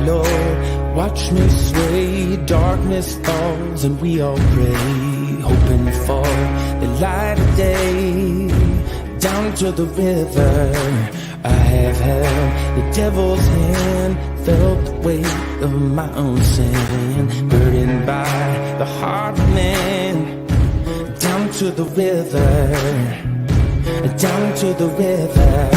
Lord, watch me sway. Darkness falls and we all pray, hoping for the light of day. Down to the river I have held the devil's hand, felt the weight of my own sin, burdened by the heart of man. Down to the river, down to the river.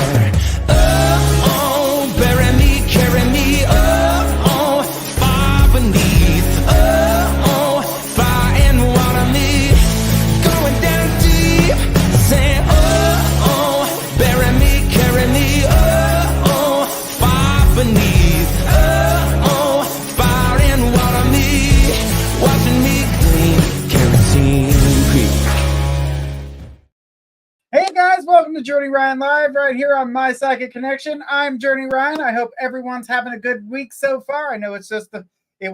Oh, bury me, carry me, oh, far beneath, oh, fire and water me, going down deep, saying, oh, bury me, carry me, oh, far beneath, oh, fire and water me, watching me clean, kerosene creek. Hey guys, welcome to Journey Ryan Live right here on My Psychic Connection. I'm Journey Ryan. I hope everyone's having a good week so far. I know it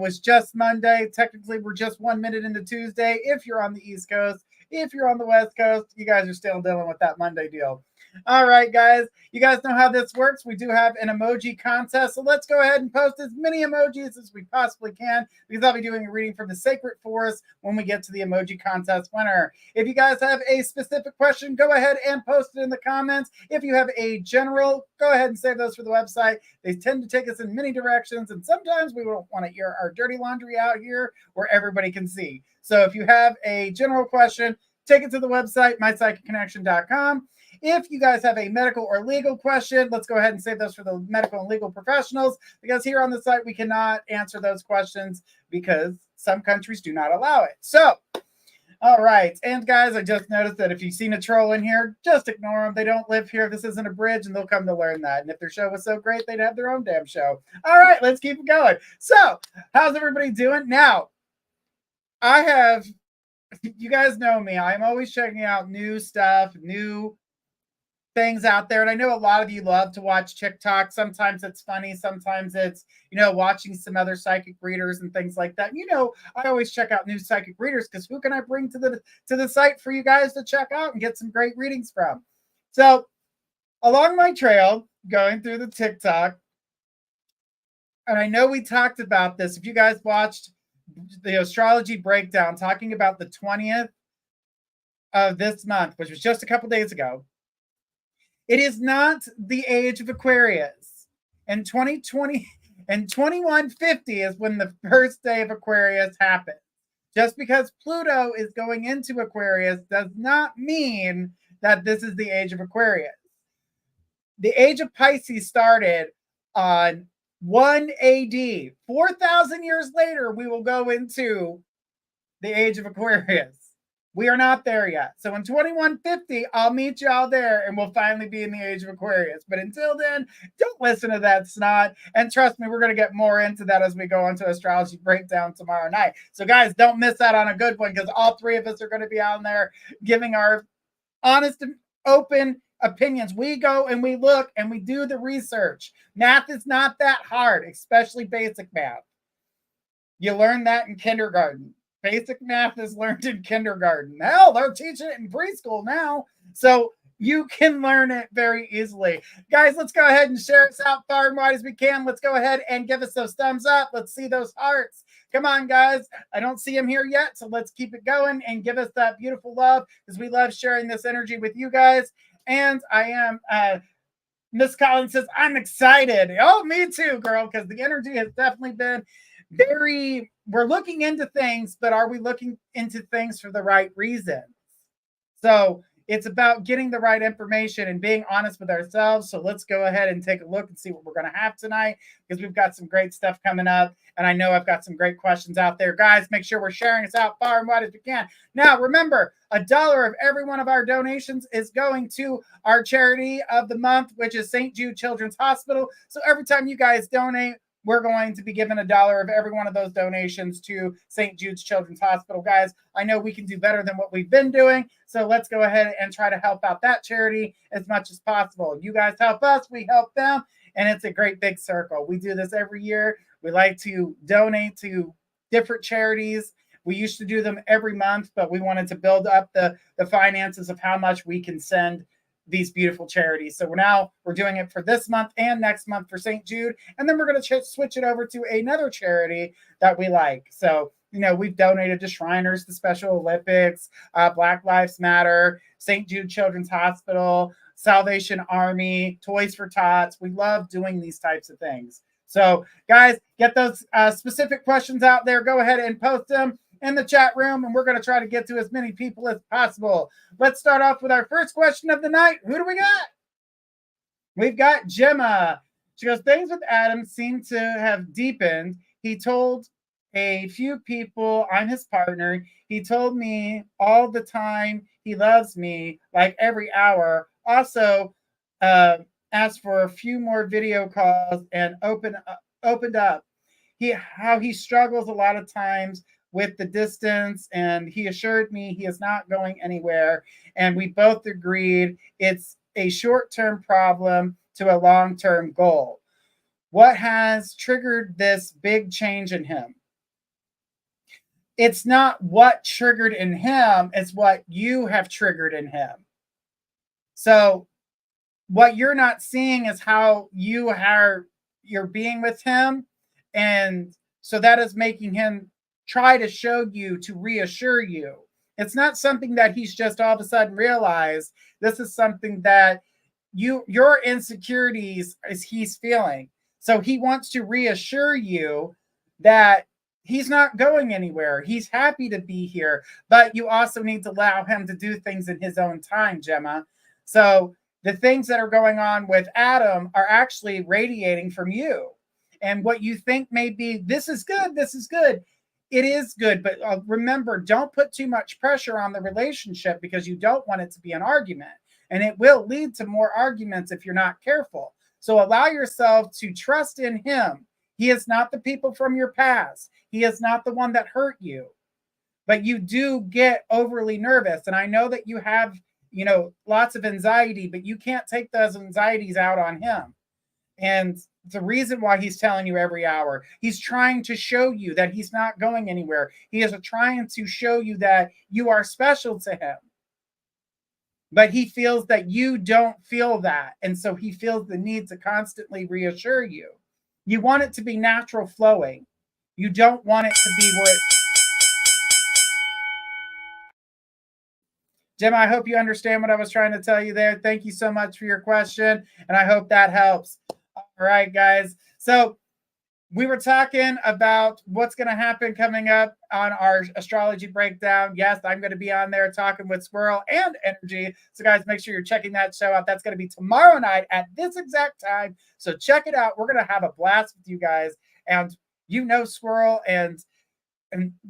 was just Monday. Technically, we're just 1 minute into Tuesday. If you're on the East Coast, if you're on the West Coast, you guys are still dealing with that Monday deal. All right, guys, you guys know how this works. We do have an emoji contest, so let's go ahead and post as many emojis as we possibly can, because I'll be doing a reading from the Sacred Forest when we get to the emoji contest winner. If you guys have a specific question, go ahead and post it in the comments. If you have a general, go ahead and save those for the website. They tend to take us in many directions, and sometimes we don't want to air our dirty laundry out here where everybody can see. So if you have a general question, take it to the website, mypsychicconnection.com. If you guys have a medical or legal question, let's go ahead and save those for the medical and legal professionals, because here on the site, we cannot answer those questions because some countries do not allow it. So, all right. And guys, I just noticed that if you've seen a troll in here, just ignore them. They don't live here. This isn't a bridge, and they'll come to learn that. And if their show was so great, they'd have their own damn show. All right, let's keep it going. So, how's everybody doing? Now, you guys know me. I'm always checking out new stuff, new things out there. And I know a lot of you love to watch TikTok. Sometimes it's funny. Sometimes it's, watching some other psychic readers and things like that. I always check out new psychic readers, because who can I bring to the site for you guys to check out and get some great readings from? So along my trail, going through the TikTok, and I know we talked about this. If you guys watched the astrology breakdown talking about the 20th of this month, which was just a couple days ago, it is not the age of Aquarius. And 2020 and 2150 is when the first day of Aquarius happened. Just because Pluto is going into Aquarius does not mean that this is the age of Aquarius. The age of Pisces started on 1 AD. 4,000 years later, we will go into the age of Aquarius. We are not there yet. So in 2150, I'll meet y'all there, and we'll finally be in the age of Aquarius. But until then, don't listen to that snot. And trust me, we're going to get more into that as we go into astrology breakdown tomorrow night. So guys, don't miss out on a good one, because all three of us are going to be on there giving our honest and open opinions. We go and we look and we do the research. Math is not that hard, especially basic math. You learn that in kindergarten. Basic math is learned in kindergarten. Hell, they're teaching it in preschool now. So you can learn it very easily. Guys, let's go ahead and share us out far and wide as we can. Let's go ahead and give us those thumbs up. Let's see those hearts. Come on, guys. I don't see them here yet, so let's keep it going and give us that beautiful love, because we love sharing this energy with you guys. And I am, Miss Collins says, I'm excited. Oh, me too, girl, because the energy has definitely been we're looking into things, but are we looking into things for the right reasons? So it's about getting the right information and being honest with ourselves. So let's go ahead and take a look and see what we're going to have tonight, because we've got some great stuff coming up. And I know I've got some great questions out there. Guys, make sure we're sharing this out far and wide as we can. Now, remember, $1 of every one of our donations is going to our charity of the month, which is St. Jude Children's Hospital. So every time you guys donate, we're going to be giving $1 of every one of those donations to St. Jude's Children's Hospital. Guys, I know we can do better than what we've been doing, so let's go ahead and try to help out that charity as much as possible. You guys help us, we help them, and it's a great big circle. We do this every year. We like to donate to different charities. We used to do them every month, but we wanted to build up the finances of how much we can send these beautiful charities. So we're doing it for this month and next month for St. Jude. And then we're going to switch it over to another charity that we like. So, we've donated to Shriners, the Special Olympics, Black Lives Matter, St. Jude Children's Hospital, Salvation Army, Toys for Tots. We love doing these types of things. So guys, get those specific questions out there. Go ahead and post them in the chat room, and we're going to try to get to as many people as possible. Let's start off with our first question of the night. Who do we got? We've got Gemma. She goes, things with Adam seem to have deepened. He told a few people I'm his partner. He told me all the time he loves me, like every hour. Also, asked for a few more video calls and opened up how he struggles a lot of times with the distance, and he assured me he is not going anywhere, and we both agreed it's a short-term problem to a long-term goal. What has triggered this big change in him? It's not what triggered in him, it's what you have triggered in him. So what you're not seeing is how you're being with him. And so that is making him try to show you, to reassure you. It's not something that he's just all of a sudden realized. This is something that your insecurities is he's feeling. So he wants to reassure you that he's not going anywhere. He's happy to be here, but you also need to allow him to do things in his own time, Gemma. So the things that are going on with Adam are actually radiating from you. And what you think may be, this is good. It is good. But remember, don't put too much pressure on the relationship, because you don't want it to be an argument. And it will lead to more arguments if you're not careful. So allow yourself to trust in him. He is not the people from your past. He is not the one that hurt you. But you do get overly nervous. And I know that you have lots of anxiety, but you can't take those anxieties out on him. And the reason why he's telling you every hour, he's trying to show you that he's not going anywhere. He is trying to show you that you are special to him. But he feels that you don't feel that. And so he feels the need to constantly reassure you. You want it to be natural flowing. You don't want it to be where Gemma, I hope you understand what I was trying to tell you there. Thank you so much for your question, and I hope that helps. All right, guys. So we were talking about what's going to happen coming up on our astrology breakdown. Yes, I'm going to be on there talking with Squirrel and Energy. So guys, make sure you're checking that show out. That's going to be tomorrow night at this exact time. So check it out. We're going to have a blast with you guys. And Squirrel and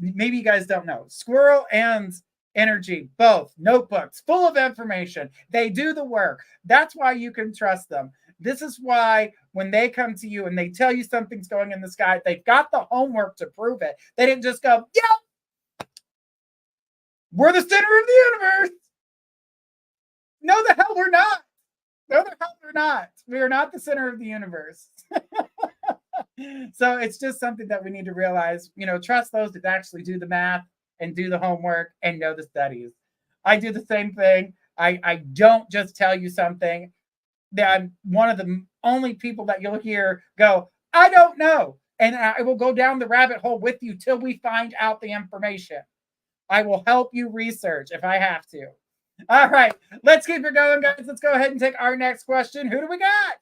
maybe you guys don't know, Squirrel and Energy, both notebooks full of information. They do the work. That's why you can trust them. This is why when they come to you and they tell you something's going in the sky, they've got the homework to prove it. They didn't just go, yep, we're the center of the universe. No, the hell we're not. No, the hell we're not. We are not the center of the universe. So it's just something that we need to realize, trust those that actually do the math and do the homework and know the studies. I do the same thing. I don't just tell you something. That I'm one of the only people that you'll hear go, I don't know. And I will go down the rabbit hole with you till we find out the information. I will help you research if I have to. All right, let's keep it going, guys. Let's go ahead and take our next question. Who do we got?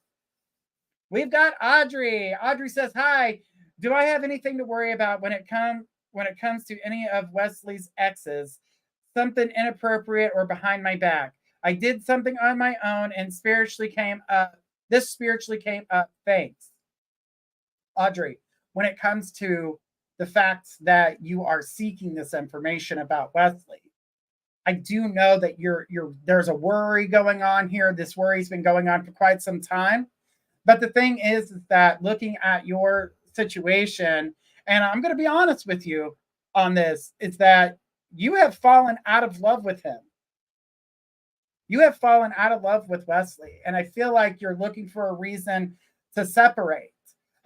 We've got Audrey. Audrey says, hi, do I have anything to worry about when it comes to any of Wesley's exes? Something inappropriate or behind my back? I did something on my own and spiritually came up. This spiritually came up. Thanks. Audrey, when it comes to the fact that you are seeking this information about Wesley, I do know that there's a worry going on here. This worry's been going on for quite some time. But the thing is that looking at your situation, and I'm going to be honest with you on this, is that you have fallen out of love with him. You have fallen out of love with Wesley. And I feel like you're looking for a reason to separate.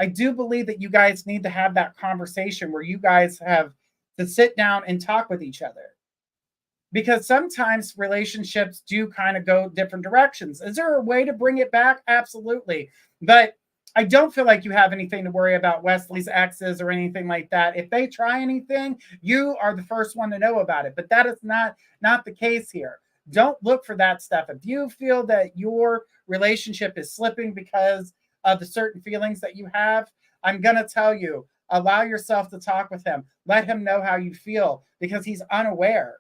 I do believe that you guys need to have that conversation where you guys have to sit down and talk with each other. because sometimes relationships do kind of go different directions. Is there a way to bring it back? Absolutely. But I don't feel like you have anything to worry about Wesley's exes or anything like that. If they try anything, you are the first one to know about it. But that is not the case here. Don't look for that stuff. If you feel that your relationship is slipping because of the certain feelings that you have, I'm going to tell you, allow yourself to talk with him. Let him know how you feel because he's unaware.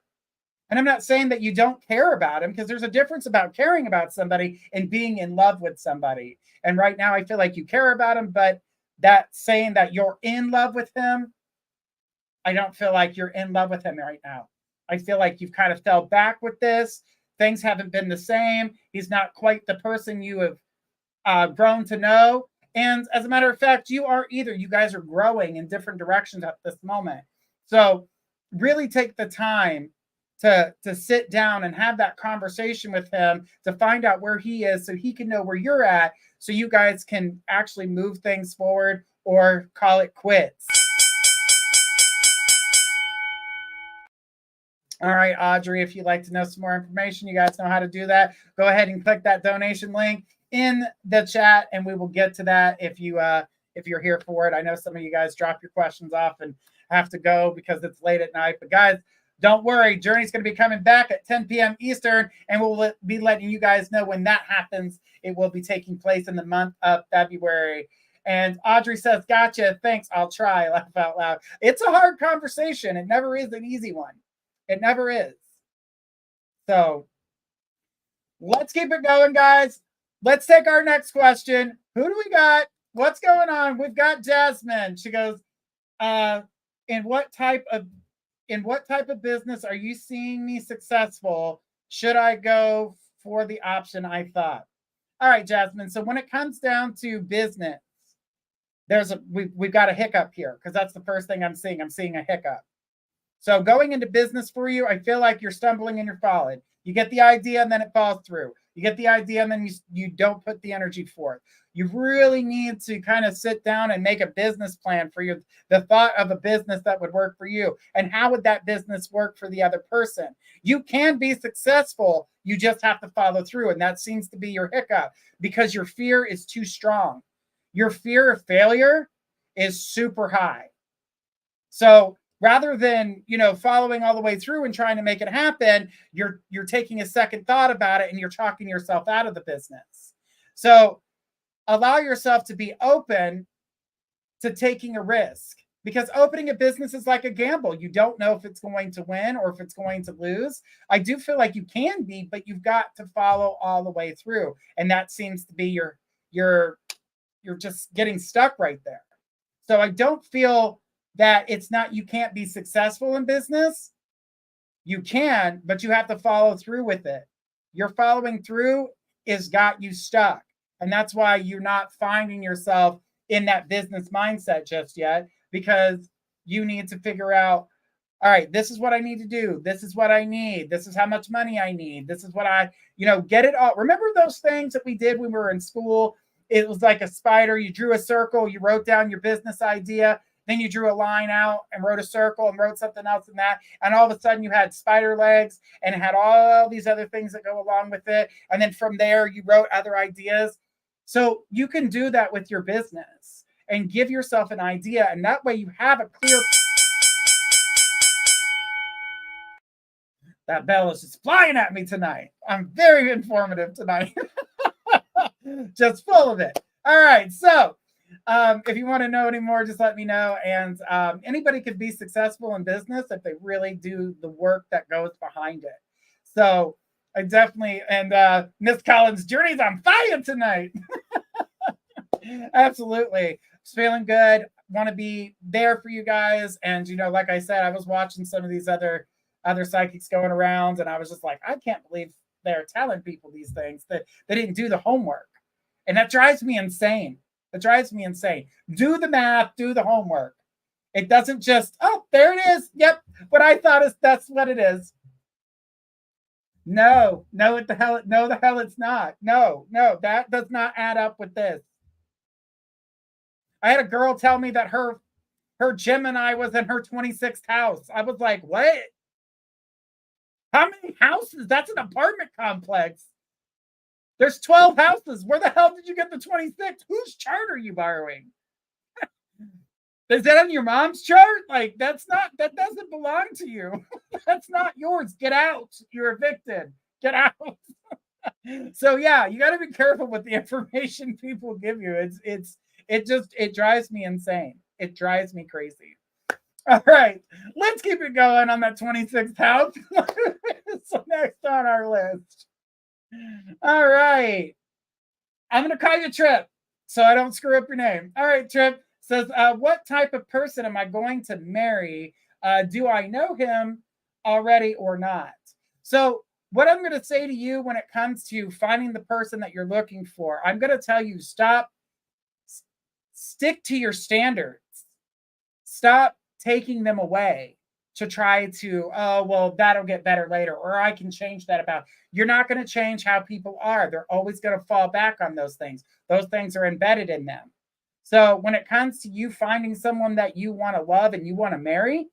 And I'm not saying that you don't care about him, because there's a difference about caring about somebody and being in love with somebody. And right now I feel like you care about him, but that saying that you're in love with him, I don't feel like you're in love with him right now. I feel like you've kind of fell back with this. Things haven't been the same. He's not quite the person you have grown to know. And as a matter of fact, you are either. You guys are growing in different directions at this moment. So really take the time to sit down and have that conversation with him to find out where he is so he can know where you're at, so you guys can actually move things forward or call it quits. All right, Audrey, if you'd like to know some more information, you guys know how to do that. Go ahead and click that donation link in the chat, and we will get to that if you're here for it. I know some of you guys drop your questions off and have to go because it's late at night. But guys, don't worry. Journey's going to be coming back at 10 p.m. Eastern, and we'll be letting you guys know when that happens. It will be taking place in the month of February. And Audrey says, gotcha. Thanks. I'll try. Laugh out loud. It's a hard conversation. It never is an easy one. It never is. So let's keep it going, guys. Let's take our next question. Who do we got? What's going on? We've got Jasmine. She goes, in what type of business are you seeing me successful? Should I go for the option I thought? All right, Jasmine. So when it comes down to business, we've got a hiccup here, because that's the first thing I'm seeing. I'm seeing a hiccup. So going into business for you, I feel like you're stumbling and you're falling. You get the idea and then it falls through. You get the idea and then you don't put the energy forth. You really need to kind of sit down and make a business plan for you, the thought of a business that would work for you. And how would that business work for the other person? You can be successful. You just have to follow through. And that seems to be your hiccup, because your fear is too strong. Your fear of failure is super high. So rather than, following all the way through and trying to make it happen, you're taking a second thought about it and you're talking yourself out of the business. So allow yourself to be open to taking a risk, because opening a business is like a gamble. You don't know if it's going to win or if it's going to lose. I do feel like you can be, but you've got to follow all the way through. And that seems to be you're just getting stuck right there. So I don't feel that it's not, you can't be successful in business. You can, but you have to follow through with it. Your following through is got you stuck. And that's why you're not finding yourself in that business mindset just yet, because you need to figure out, all right, this is what I need to do. This is what I need. This is how much money I need. This is what get it all. Remember those things that we did when we were in school? It was like a spider. You drew a circle, you wrote down your business idea. Then you drew a line out and wrote a circle and wrote something else in that. And all of a sudden you had spider legs and it had all these other things that go along with it. And then from there, you wrote other ideas. So you can do that with your business and give yourself an idea. And that way you have a clear... That bell is just flying at me tonight. I'm very informative tonight. Just full of it. All right. So if you want to know any more, just let me know. And anybody could be successful in business if they really do the work that goes behind it. So I definitely, and Miss Collins, Journey's on fire tonight. Absolutely. Just feeling good. Want to be there for you guys. And, like I said, I was watching some of these other psychics going around, and I was just like, I can't believe they're telling people these things, that they didn't do the homework. And that drives me insane. It drives me insane. Do the math, do the homework. It doesn't just, oh, there it is. Yep. What I thought is that's what it is. No, the hell it's not. No, that does not add up with this. I had a girl tell me that her Gemini was in her 26th house. I was like, what? How many houses? That's an apartment complex. There's 12 houses. Where the hell did you get the 26? Whose chart are you borrowing? Is that on your mom's chart? Like, that doesn't belong to you. That's not yours. Get out. You're evicted. Get out. So yeah, you got to be careful with the information people give you. It drives me insane. It drives me crazy. All right, let's keep it going on that 26th house. So next on our list. All right. I'm going to call you Trip so I don't screw up your name. All right, Trip says, what type of person am I going to marry? Do I know him already or not? So what I'm going to say to you when it comes to finding the person that you're looking for, I'm going to tell you, stick to your standards. Stop taking them away to try to, oh, well, that'll get better later, or I can change that about. You're not going to change how people are. They're always going to fall back on those things. Those things are embedded in them. So when it comes to you finding someone that you want to love and you want to marry,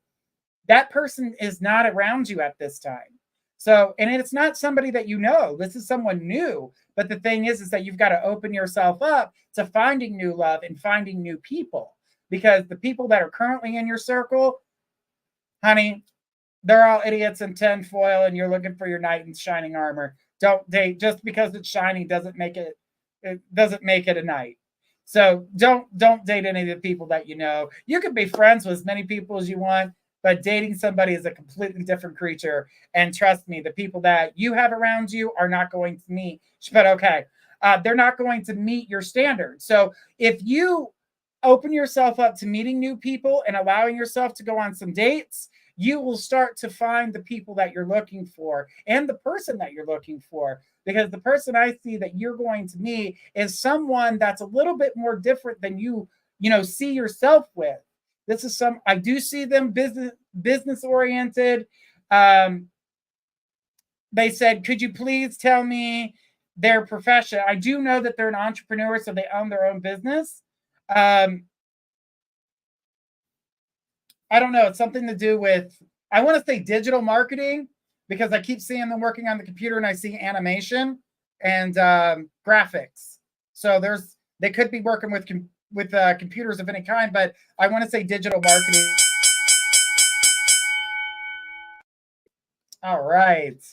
that person is not around you at this time. So, and it's not somebody that you know. This is someone new. But the thing is that you've got to open yourself up to finding new love and finding new people. Because the people that are currently in your circle, honey, they're all idiots in tinfoil, and you're looking for your knight in shining armor. Don't date just because it's shiny doesn't make it a knight. So don't date any of the people that you know. You can be friends with as many people as you want, but dating somebody is a completely different creature. And trust me, the people that you have around you are not going to meet. But okay, they're not going to meet your standards. So if you open yourself up to meeting new people and allowing yourself to go on some dates, you will start to find the people that you're looking for and the person that you're looking for. Because the person I see that you're going to meet is someone that's a little bit more different than you see yourself with. This is I do see them business oriented. They said, could you please tell me their profession? I do know that they're an entrepreneur, so they own their own business. I don't know. It's something to do with, I want to say digital marketing, because I keep seeing them working on the computer and I see animation and graphics. So they could be working with computers of any kind, but I want to say digital marketing. All right.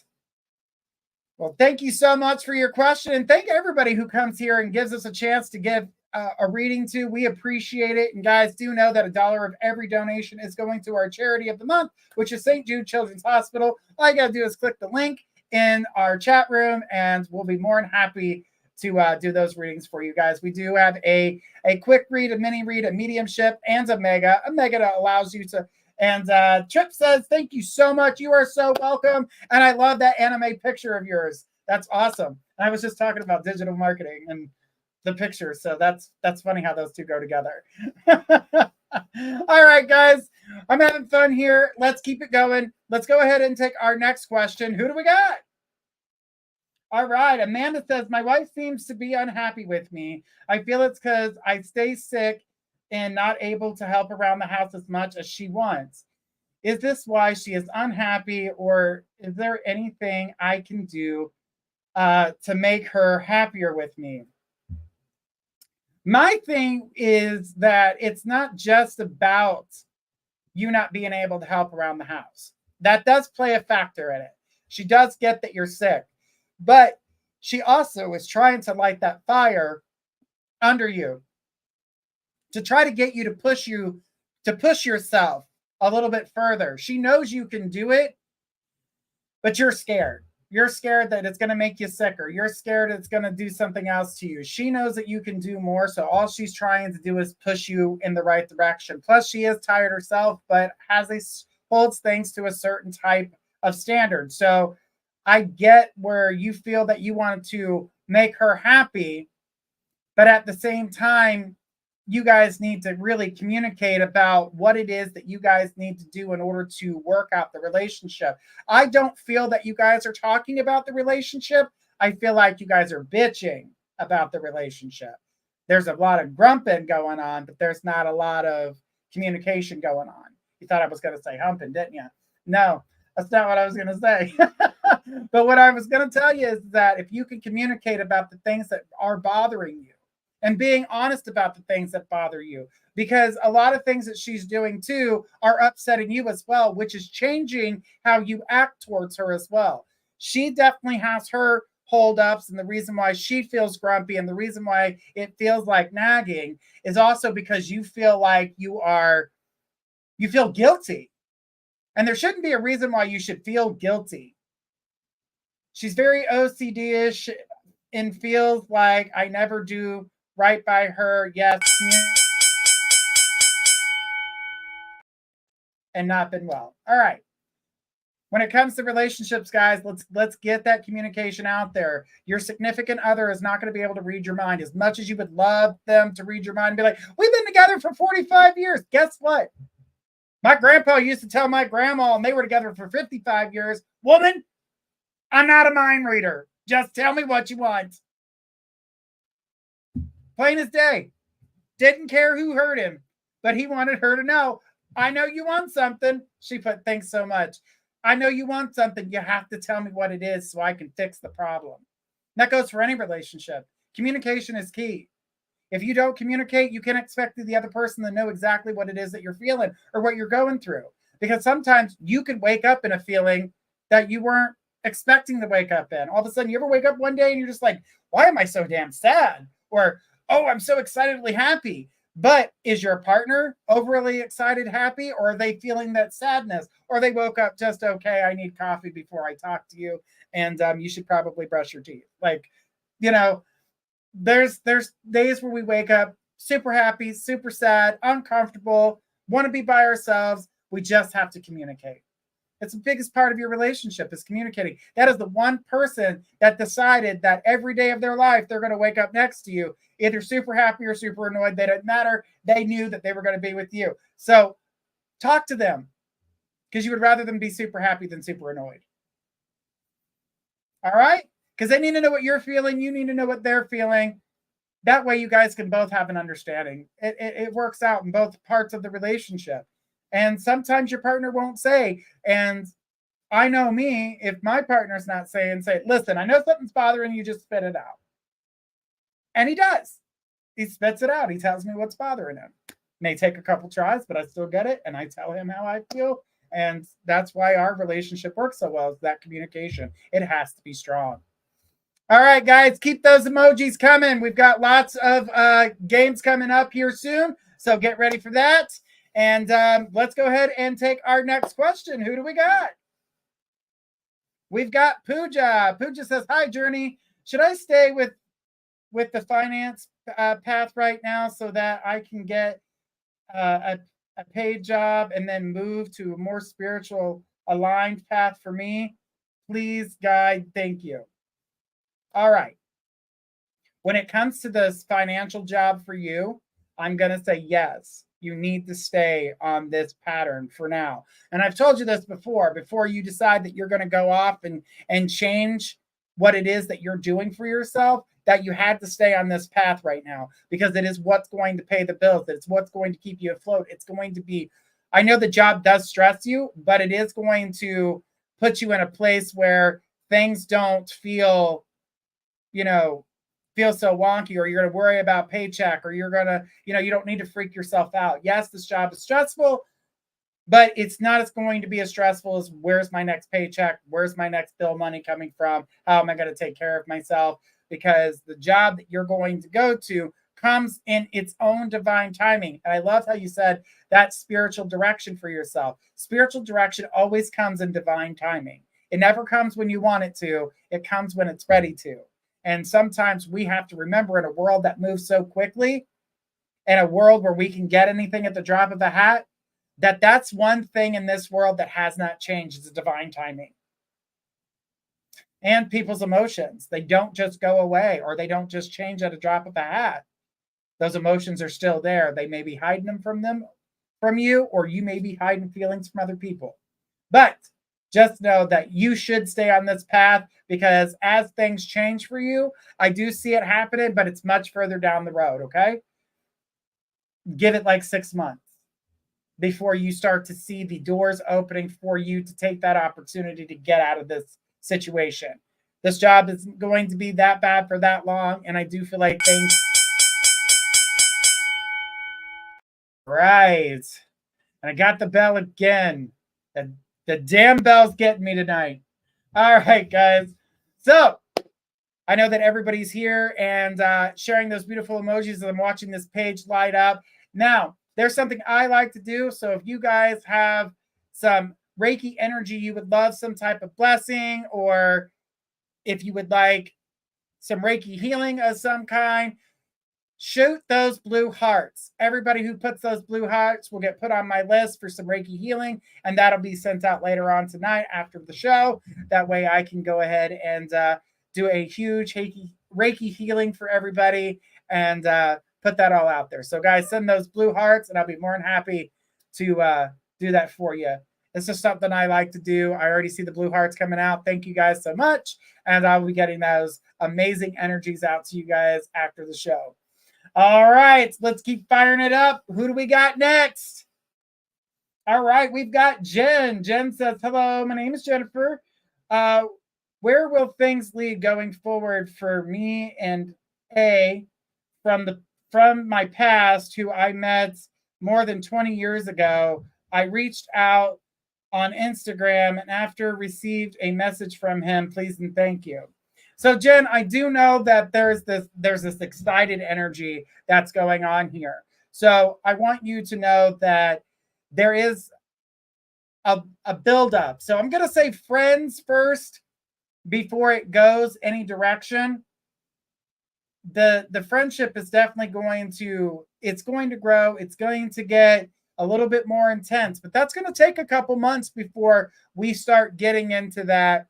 Well, thank you so much for your question. And thank everybody who comes here and gives us a chance to give a reading to. We appreciate it. And guys, do know that $1 of every donation is going to our charity of the month, which is St. Jude Children's Hospital. All you got to do is click the link in our chat room, and we'll be more than happy to do those readings for you guys. We do have a quick read, a mini read, a mediumship, and a mega that allows you to. And Trip says, thank you so much. You are so welcome. And I love that anime picture of yours. That's awesome. And I was just talking about digital marketing and the picture. So that's funny how those two go together. All right, guys. I'm having fun here. Let's keep it going. Let's go ahead and take our next question. Who do we got? All right. Amanda says, my wife seems to be unhappy with me. I feel it's because I stay sick and not able to help around the house as much as she wants. Is this why she is unhappy, or is there anything I can do to make her happier with me? My thing is that it's not just about you not being able to help around the house. That does play a factor in it. She does get that you're sick, but she also is trying to light that fire under you to try to get you to push yourself a little bit further. She knows you can do it, but you're scared. You're scared that it's going to make you sicker. You're scared it's going to do something else to you. She knows that you can do more, so all she's trying to do is push you in the right direction. Plus, she is tired herself, but holds things to a certain type of standard. So I get where you feel that you want to make her happy, but at the same time, you guys need to really communicate about what it is that you guys need to do in order to work out the relationship. I don't feel that you guys are talking about the relationship. I feel like you guys are bitching about the relationship. There's a lot of grumping going on, but there's not a lot of communication going on. You thought I was going to say humping, didn't you? No. That's not what I was going to say. But what I was going to tell you is that if you can communicate about the things that are bothering you and being honest about the things that bother you, because a lot of things that she's doing too are upsetting you as well, which is changing how you act towards her as well. She definitely has her holdups, and the reason why she feels grumpy and the reason why it feels like nagging is also because you feel like you feel guilty. And there shouldn't be a reason why you should feel guilty. She's very OCD-ish and feels like I never do right by her. Yes, and not been well. All right. When it comes to relationships, guys, let's get that communication out there. Your significant other is not going to be able to read your mind as much as you would love them to read your mind and be like, we've been together for 45 years. Guess what? My grandpa used to tell my grandma, and they were together for 55 years, woman, I'm not a mind reader. Just tell me what you want. Plain as day. Didn't care who hurt him, but he wanted her to know, I know you want something. She put, thanks so much. I know you want something. You have to tell me what it is so I can fix the problem. And that goes for any relationship. Communication is key. If you don't communicate, you can't expect the other person to know exactly what it is that you're feeling or what you're going through. Because sometimes you could wake up in a feeling that you weren't expecting to wake up in. All of a sudden, you ever wake up one day and you're just like, why am I so damn sad? Or, oh, I'm so excitedly happy. But is your partner overly excited, happy, or are they feeling that sadness? Or they woke up just, okay, I need coffee before I talk to you, and you should probably brush your teeth. Like, you know, there's days where we wake up super happy, super sad, uncomfortable, want to be by ourselves. We just have to communicate. It's the biggest part of your relationship is communicating. That is the one person that decided that every day of their life, they're going to wake up next to you, either super happy or super annoyed. They don't matter. They knew that they were going to be with you. So talk to them because you would rather them be super happy than super annoyed. All right? Because they need to know what you're feeling. You need to know what they're feeling. That way you guys can both have an understanding. It works out in both parts of the relationship. And sometimes your partner won't say, and I know me, if my partner's not saying, say, listen, I know something's bothering you, just spit it out. And he does. He spits it out. He tells me what's bothering him. May take a couple tries, but I still get it. And I tell him how I feel. And that's why our relationship works so well, is that communication. It has to be strong. All right, guys, keep those emojis coming. We've got lots of games coming up here soon. So get ready for that. And let's go ahead and take our next question. Who do we got? We've got Pooja. Pooja says, hi, Journey. Should I stay with the finance path right now so that I can get a paid job and then move to a more spiritual aligned path for me? Please, guide. Thank you. All right. When it comes to this financial job for you, I'm going to say yes. You need to stay on this pattern for now. And I've told you this before you decide that you're going to go off and change what it is that you're doing for yourself, that you had to stay on this path right now, because it is what's going to pay the bills. It's what's going to keep you afloat. It's going to be, I know the job does stress you, but it is going to put you in a place where things don't feel, feel so wonky, or you're going to worry about paycheck, or you're going to, you don't need to freak yourself out. Yes, this job is stressful, but it's not as going to be as stressful as where's my next paycheck? Where's my next bill money coming from? How am I going to take care of myself? Because the job that you're going to go to comes in its own divine timing. And I love how you said that spiritual direction for yourself. Spiritual direction always comes in divine timing. It never comes when you want it to. It comes when it's ready to. And sometimes we have to remember, in a world that moves so quickly, in a world where we can get anything at the drop of a hat, that's one thing in this world that has not changed. It's divine timing. And people's emotions, they don't just go away, or they don't just change at a drop of a hat. Those emotions are still there. They may be hiding them from you, or you may be hiding feelings from other people. But just know that you should stay on this path, because as things change for you, I do see it happening, but it's much further down the road, okay? Give it like 6 months. before you start to see the doors opening for you to take that opportunity to get out of this situation. This job isn't going to be that bad for that long, and I do feel like things. Right. And I got the bell again. The damn bell's getting me tonight. All right, guys. So I know that everybody's here and sharing those beautiful emojis as I'm watching this page light up. Now, there's something I like to do. So if you guys have some Reiki energy, you would love some type of blessing, or if you would like some Reiki healing of some kind, shoot those blue hearts. Everybody who puts those blue hearts will get put on my list for some Reiki healing, and that'll be sent out later on tonight after the show. That way I can go ahead and do a huge Reiki healing for everybody and put that all out there. So guys, send those blue hearts and I'll be more than happy to do that for you. This is something I like to do. I already see the blue hearts coming out. Thank you guys so much. And I'll be getting those amazing energies out to you guys after the show. All right, let's keep firing it up. Who do we got next? All right, we've got Jen. Jen says, hello, my name is Jennifer. Where will things lead going forward for me and A from my past, who I met more than 20 years ago? I reached out on Instagram and after received a message from him, please and thank you. So Jen, I do know that there's this excited energy that's going on here. So I want you to know that there is a buildup. So I'm going to say friends first before it goes any direction. The friendship is definitely going to grow. It's going to get a little bit more intense, but that's going to take a couple months before we start getting into that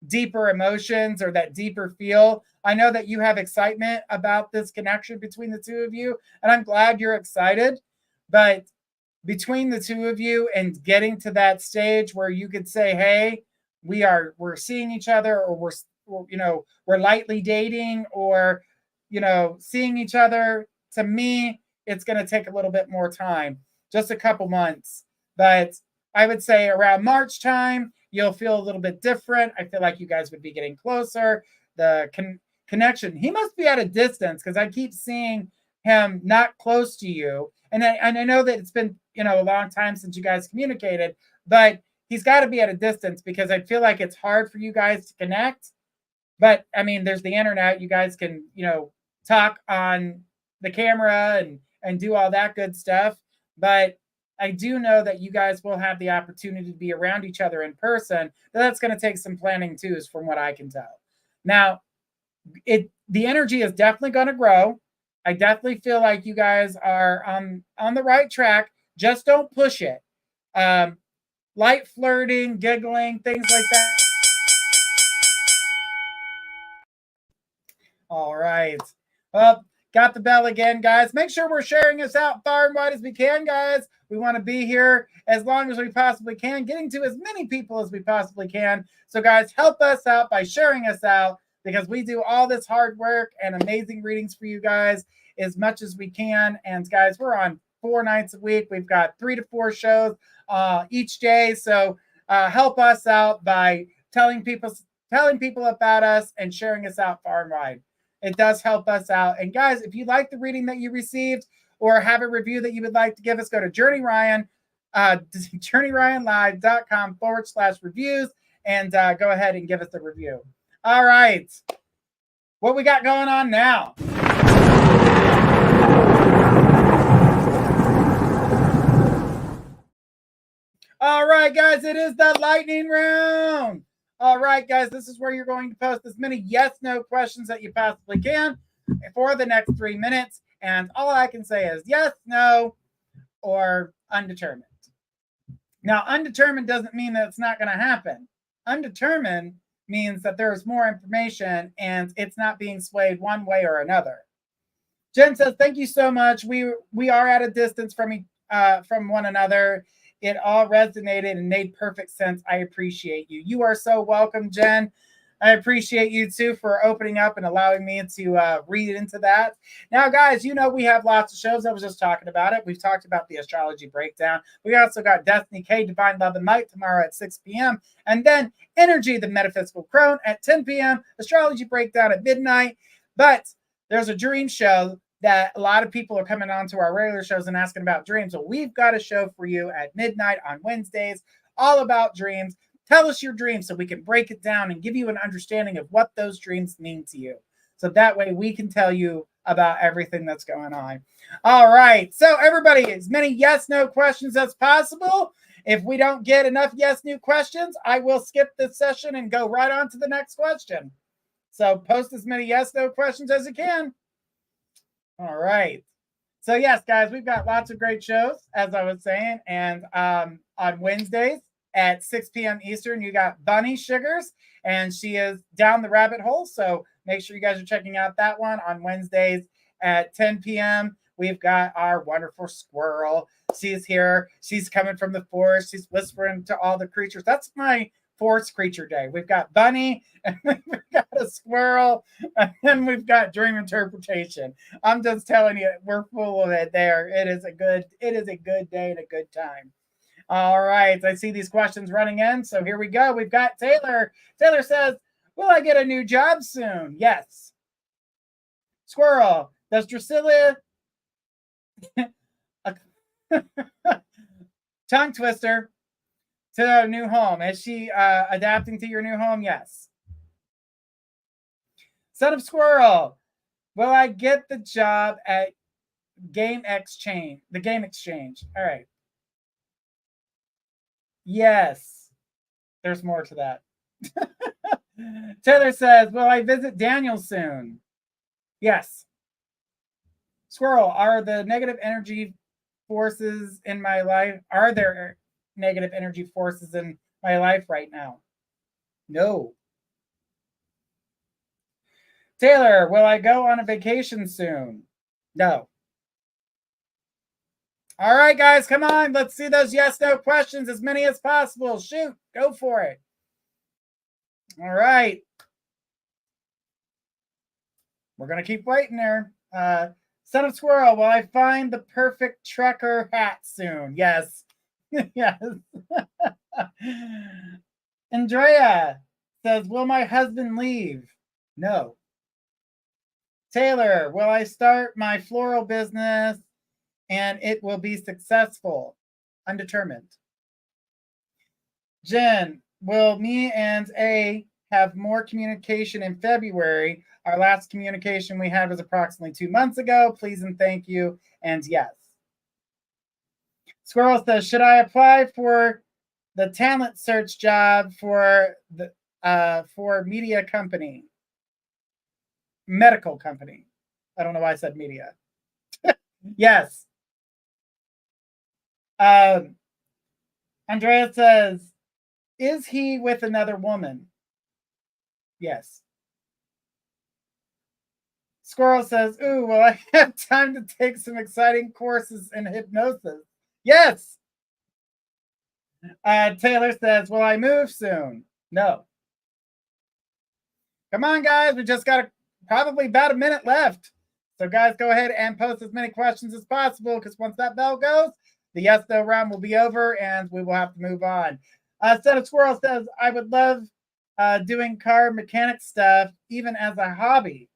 deeper emotions or that deeper feel. I know that you have excitement about this connection between the two of you, and I'm glad you're excited. But between the two of you and getting to that stage where you could say, hey, we're seeing each other, or we're lightly dating, or seeing each other, to me it's going to take a little bit more time, just a couple months. But I would say around March time, you'll feel a little bit different. I feel like you guys would be getting closer. The connection, he must be at a distance because I keep seeing him not close to you. And I know that it's been, a long time since you guys communicated, but he's got to be at a distance because I feel like it's hard for you guys to connect. But I mean, there's the internet. You guys can, talk on the camera and do all that good stuff. But I do know that you guys will have the opportunity to be around each other in person, but that's going to take some planning too, is from what I can tell. Now, the energy is definitely going to grow. I definitely feel like you guys are on the right track. Just don't push it. Light flirting, giggling, things like that. All right. Well, got the bell again, guys. Make sure we're sharing this out far and wide as we can, guys. We want to be here as long as we possibly can, getting to as many people as we possibly can. So, guys, help us out by sharing us out, because we do all this hard work and amazing readings for you guys as much as we can. And, guys, we're on 4 nights a week. We've got 3 to 4 shows each day. So help us out by telling people about us and sharing us out far and wide. It does help us out. And guys, if you like the reading that you received or have a review that you would like to give us, go to Journey Ryan, JourneyRyanLive.com/reviews and go ahead and give us a review. All right. What we got going on now? All right, guys, it is the lightning round. All right, guys, this is where you're going to post as many yes/no questions that you possibly can for the next 3 minutes. And all I can say is yes, no, or undetermined. Now, undetermined doesn't mean that it's not going to happen. Undetermined means that there is more information and it's not being swayed one way or another. Jen says, thank you so much. We are at a distance from one another. It all resonated and made perfect sense. I appreciate you. You are so welcome, Jen. I appreciate you too for opening up and allowing me to read into that. Now, guys, you know we have lots of shows. I was just talking about it. We've talked about the astrology breakdown. We also got Destiny K, Divine Love and Light tomorrow at 6 p.m. And then Energy, the Metaphysical Crone at 10 p.m. Astrology breakdown at midnight. But there's a dream show that a lot of people are coming on to our regular shows and asking about dreams. So we've got a show for you at midnight on Wednesdays, all about dreams. Tell us your dreams so we can break it down and give you an understanding of what those dreams mean to you. So that way we can tell you about everything that's going on. All right. So everybody, as many yes, no questions as possible. If we don't get enough yes, no questions, I will skip this session and go right on to the next question. So post as many yes, no questions as you can. All right. So yes, guys, we've got lots of great shows, as I was saying. And on Wednesdays at 6 p.m. Eastern, you got Bunny Sugars, and she is Down the Rabbit Hole. So make sure you guys are checking out that one on Wednesdays at 10 p.m. We've got our wonderful squirrel. She's here. She's coming from the forest. She's whispering to all the creatures. That's my forest creature day. We've got Bunny, and we've got a squirrel, and then we've got dream interpretation. I'm just telling you, we're full of it there. It is a good day and a good time. All right. I see these questions running in. So here we go. We've got Taylor. Taylor says, will I get a new job soon? Yes. Squirrel. Does Drusilla tongue twister to a new home? Is she adapting to your new home? Yes. Son of Squirrel. Will I get the job at Game Exchange? The Game Exchange. All right. Yes. There's more to that. Taylor says, will I visit Daniel soon? Yes. Squirrel, are the negative energy forces in my life? Are there negative energy forces in my life right now? No. Taylor, will I go on a vacation soon? No. All right, guys, come on. Let's see those yes, no questions, as many as possible. Shoot, go for it. All right. We're going to keep waiting there. Son of Squirrel, will I find the perfect trucker hat soon? Yes. Yes. Andrea says, will my husband leave? No. Taylor, will I start my floral business and it will be successful? Undetermined. Jen, will me and A have more communication in February? Our last communication we had was approximately 2 months ago. Please and thank you. And yes. Squirrel says, should I apply for the talent search job for the for media company? Medical company. I don't know why I said media. Yes. Andrea says, is he with another woman? Yes. Squirrel says, ooh, well, I have time to take some exciting courses in hypnosis. Yes. Taylor says, will I move soon? No. Come on, guys. We just got probably about a minute left. So, guys, go ahead and post as many questions as possible, because once that bell goes, the yes, no round will be over and we will have to move on. Son of Squirrel says, I would love doing car mechanic stuff, even as a hobby.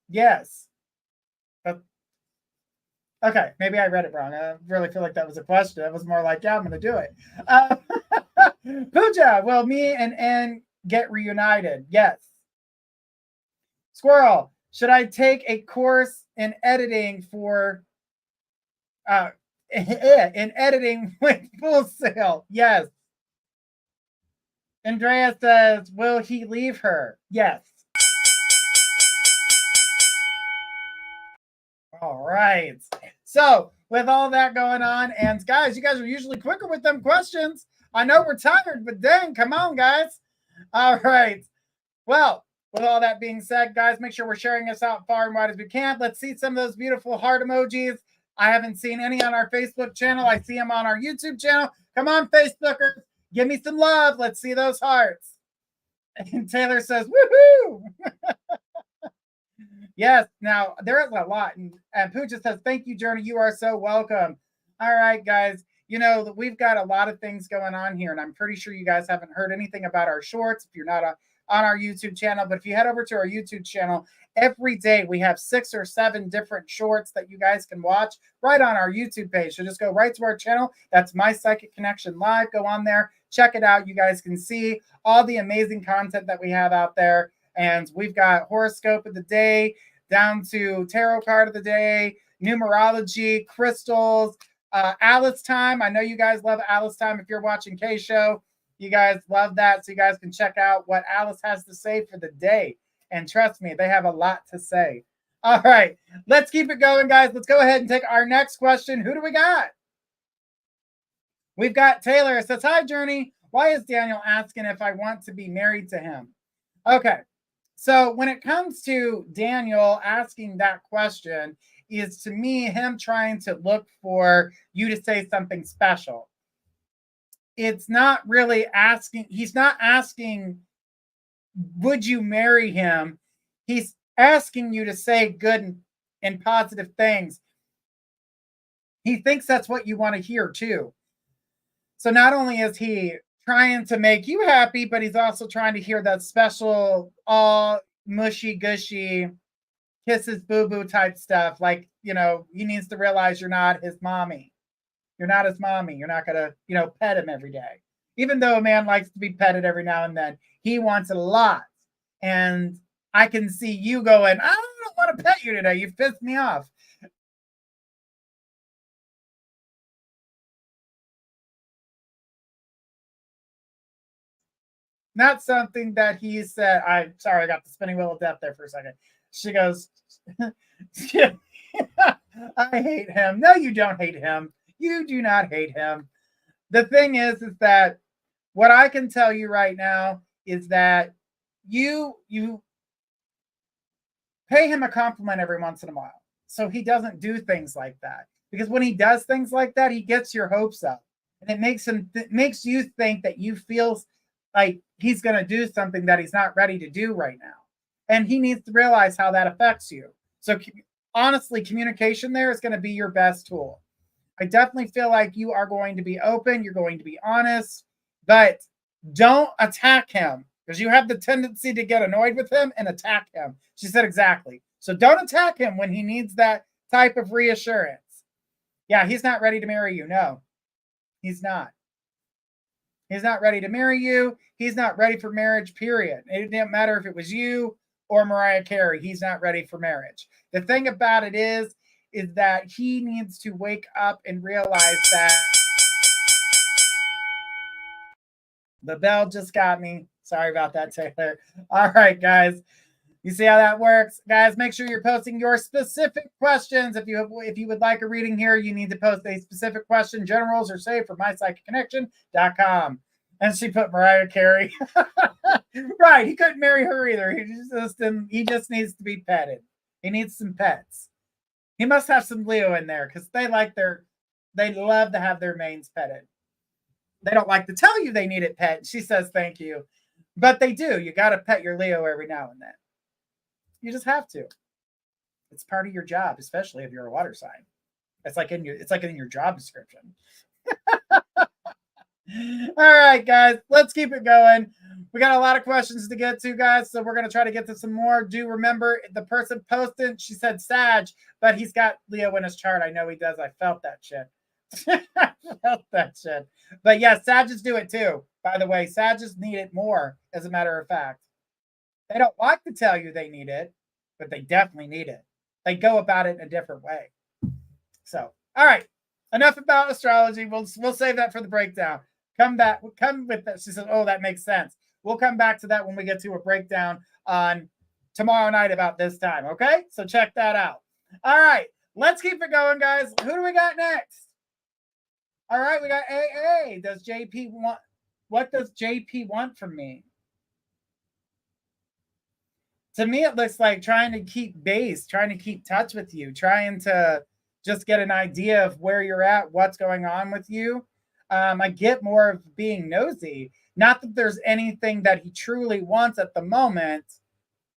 Yes. Okay, maybe I read it wrong. I really feel like that was a question. It was more like, yeah, I'm going to do it. Pooja, will me and Ann get reunited? Yes. Squirrel, should I take a course in editing for in editing with Full Sail? Yes. Andrea says, will he leave her? Yes. All right. So with all that going on, and guys, you guys are usually quicker with them questions. I know we're tired, but dang, come on, guys. All right. Well, with all that being said, guys, make sure we're sharing this out far and wide as we can. Let's see some of those beautiful heart emojis. I haven't seen any on our Facebook channel. I see them on our YouTube channel. Come on, Facebookers. Give me some love. Let's see those hearts. And Taylor says, woohoo. Yes, now there is a lot. And Pooja says, thank you, Journey. You are so welcome. All right, guys. You know, we've got a lot of things going on here, and I'm pretty sure you guys haven't heard anything about our shorts if you're not on our YouTube channel. But if you head over to our YouTube channel, every day we have 6 or 7 different shorts that you guys can watch right on our YouTube page. So just go right to our channel. That's My Psychic Connection Live. Go on there, check it out. You guys can see all the amazing content that we have out there. And we've got horoscope of the day down to tarot card of the day, numerology, crystals, Alice time. I know you guys love Alice time. If you're watching K Show, you guys love that. So you guys can check out what Alice has to say for the day. And trust me, they have a lot to say. All right, let's keep it going, guys. Let's go ahead and take our next question. Who do we got? We've got Taylor. It says, hi, Journey. Why is Daniel asking if I want to be married to him? Okay. So when it comes to Daniel asking that question, is to me him trying to look for you to say something special. It's not really asking, he's not asking, would you marry him? He's asking you to say good and positive things. He thinks that's what you want to hear too. So not only is he trying to make you happy, but he's also trying to hear that special, all mushy gushy, kisses boo boo type stuff. Like, you know, he needs to realize you're not his mommy. You're not his mommy. You're not gonna, you know, pet him every day. Even though a man likes to be petted every now and then, he wants it a lot. And I can see you going, I don't want to pet you today. You pissed me off. Not something that he said. I'm sorry, I got the spinning wheel of death there for a second. She goes, I hate him. No, you don't hate him. You do not hate him. The thing is that what I can tell you right now is that you pay him a compliment every once in a while. So he doesn't do things like that. Because when he does things like that, he gets your hopes up. And it makes you think that you feel like he's going to do something that he's not ready to do right now. And he needs to realize how that affects you. So honestly, communication there is going to be your best tool. I definitely feel like you are going to be open. You're going to be honest, but don't attack him because you have the tendency to get annoyed with him and attack him. She said exactly. So don't attack him when he needs that type of reassurance. Yeah, he's not ready to marry you. No, he's not. He's not ready to marry you. He's not ready for marriage, period. It didn't matter if it was you or Mariah Carey. He's not ready for marriage. The thing about it is that he needs to wake up and realize that the bell just got me. Sorry about that, Taylor. All right, guys. You see how that works? Guys, make sure you're posting your specific questions. If you would like a reading here, you need to post a specific question. Generals are saved for mypsychicconnection.com. And she put Mariah Carey. Right, he couldn't marry her either. He just needs to be petted. He needs some pets. He must have some Leo in there because they love to have their mains petted. They don't like to tell you they need it pet. She says thank you. But they do. You got to pet your Leo every now and then. You just have to. It's part of your job, especially if you're a water sign. It's like in your job description. All right, guys, let's keep it going. We got a lot of questions to get to, guys, so we're going to try to get to some more. Do remember the person posted, she said Sag, but he's got Leo in his chart. I know he does. I felt that shit. I felt that shit. But yeah, Sages do it too. By the way, Sages need it more, as a matter of fact. They don't like to tell you they need it, but they definitely need it. They go about it in a different way. So, all right. Enough about astrology. We'll save that for the breakdown. Come with that. She said, oh, that makes sense. We'll come back to that when we get to a breakdown on tomorrow night about this time. Okay? So check that out. All right. Let's keep it going, guys. Who do we got next? All right. We got AA. What does JP want from me? To me, it looks like trying to keep base, trying to keep touch with you, trying to just get an idea of where you're at, what's going on with you. I get more of being nosy. Not that there's anything that he truly wants at the moment